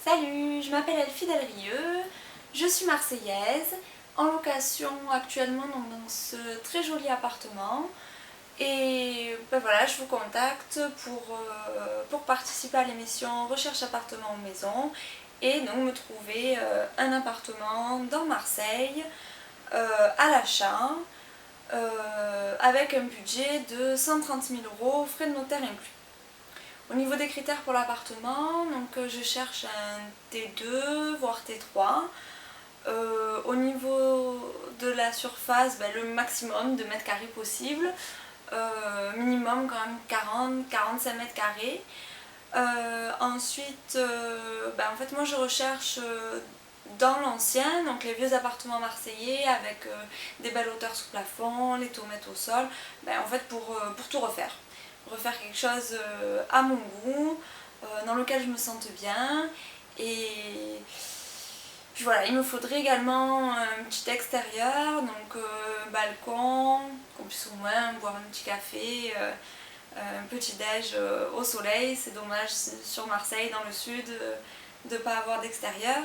Salut, je m'appelle Elfie Delrieux, je suis marseillaise, en location actuellement dans ce très joli appartement. Et ben voilà, je vous contacte pour participer à l'émission Recherche appartement ou maison et donc me trouver un appartement dans Marseille à l'achat avec un budget de 130 000 €, frais de notaire inclus. Au niveau des critères pour l'appartement, donc je cherche un T2 voire T3. Au niveau de la surface, le maximum de mètres carrés possible. Minimum quand même 40-45 mètres carrés. Ensuite, en fait moi je recherche dans l'ancien, donc les vieux appartements marseillais avec des belles hauteurs sous plafond, les tomates au sol, en fait pour tout refaire. Refaire quelque chose à mon goût, dans lequel je me sente bien. Et puis voilà, il me faudrait également un petit extérieur, donc balcon, qu'on puisse au moins boire un petit café, un petit déj au soleil. C'est dommage sur Marseille, dans le sud, de ne pas avoir d'extérieur.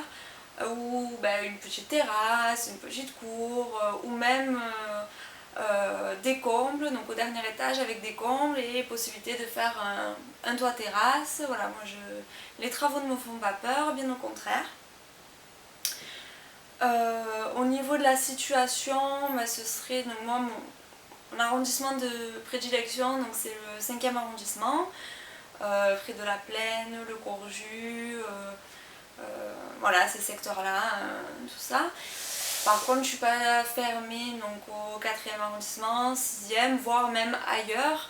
Ou une petite terrasse, une petite cour, ou même des combles, donc au dernier étage avec des combles et possibilité de faire un toit terrasse. Voilà, les travaux ne me font pas peur, bien au contraire. Au niveau de la situation, ce serait donc moi mon arrondissement de prédilection, donc c'est le 5e arrondissement, près de la Plaine, le Courju, voilà ces secteurs-là, tout ça. Par contre, je ne suis pas fermée donc, au 4e arrondissement, 6e, voire même ailleurs,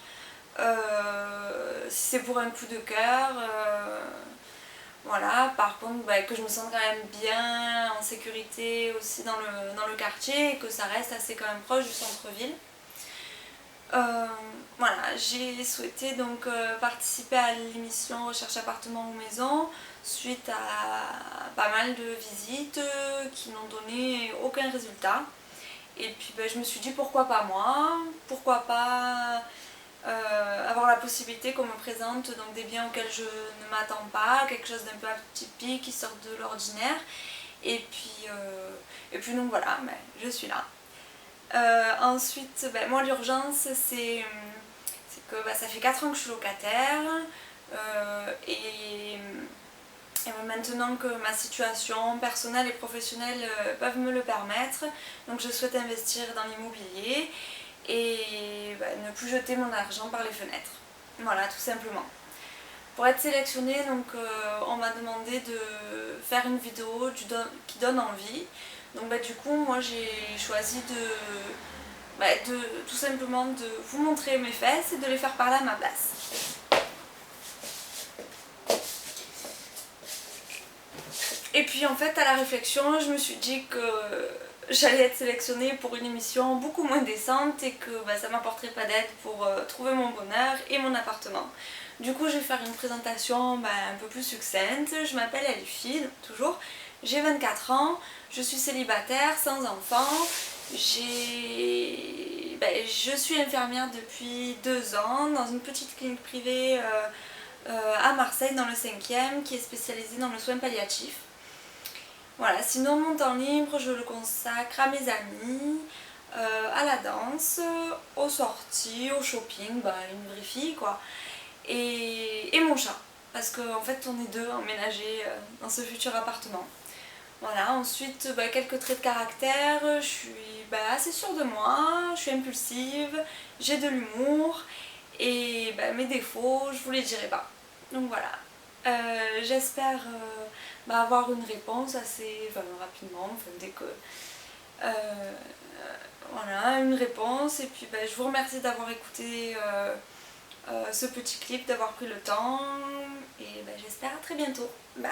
si c'est pour un coup de cœur. Voilà, par contre que je me sente quand même bien en sécurité aussi dans le quartier et que ça reste assez quand même proche du centre-ville. Voilà, j'ai souhaité donc participer à l'émission Recherche appartement ou maison suite à pas mal de visites qui n'ont donné aucun résultat. Et puis je me suis dit pourquoi pas moi, pourquoi pas avoir la possibilité qu'on me présente donc des biens auxquels je ne m'attends pas, quelque chose d'un peu atypique qui sort de l'ordinaire. Et puis donc voilà, je suis là. Ensuite, moi l'urgence c'est que ça fait 4 ans que je suis locataire et maintenant que ma situation personnelle et professionnelle peuvent me le permettre, donc je souhaite investir dans l'immobilier et ne plus jeter mon argent par les fenêtres. Voilà, tout simplement. Pour être sélectionnée, donc, on m'a demandé de faire une vidéo qui donne envie. Donc du coup, moi j'ai choisi de tout simplement de vous montrer mes fesses et de les faire parler à ma place. Et puis en fait, à la réflexion, je me suis dit que j'allais être sélectionnée pour une émission beaucoup moins décente et que ça m'apporterait pas d'aide pour trouver mon bonheur et mon appartement. Du coup, je vais faire une présentation un peu plus succincte. Je m'appelle Elfie, toujours. J'ai 24 ans, je suis célibataire, sans enfant. Je suis infirmière depuis 2 ans dans une petite clinique privée à Marseille, dans le 5e, qui est spécialisée dans le soin palliatif. Voilà, sinon mon temps libre, je le consacre à mes amis, à la danse, aux sorties, au shopping, une vraie fille quoi, et mon chat, parce qu'en fait on est deux emménagés dans ce futur appartement. Voilà, ensuite quelques traits de caractère, je suis assez sûre de moi, je suis impulsive, j'ai de l'humour, et mes défauts, je vous les dirai pas. Donc voilà. J'espère avoir une réponse assez rapidement, dès que voilà, une réponse. Et puis je vous remercie d'avoir écouté ce petit clip, d'avoir pris le temps, et j'espère à très bientôt. Bye.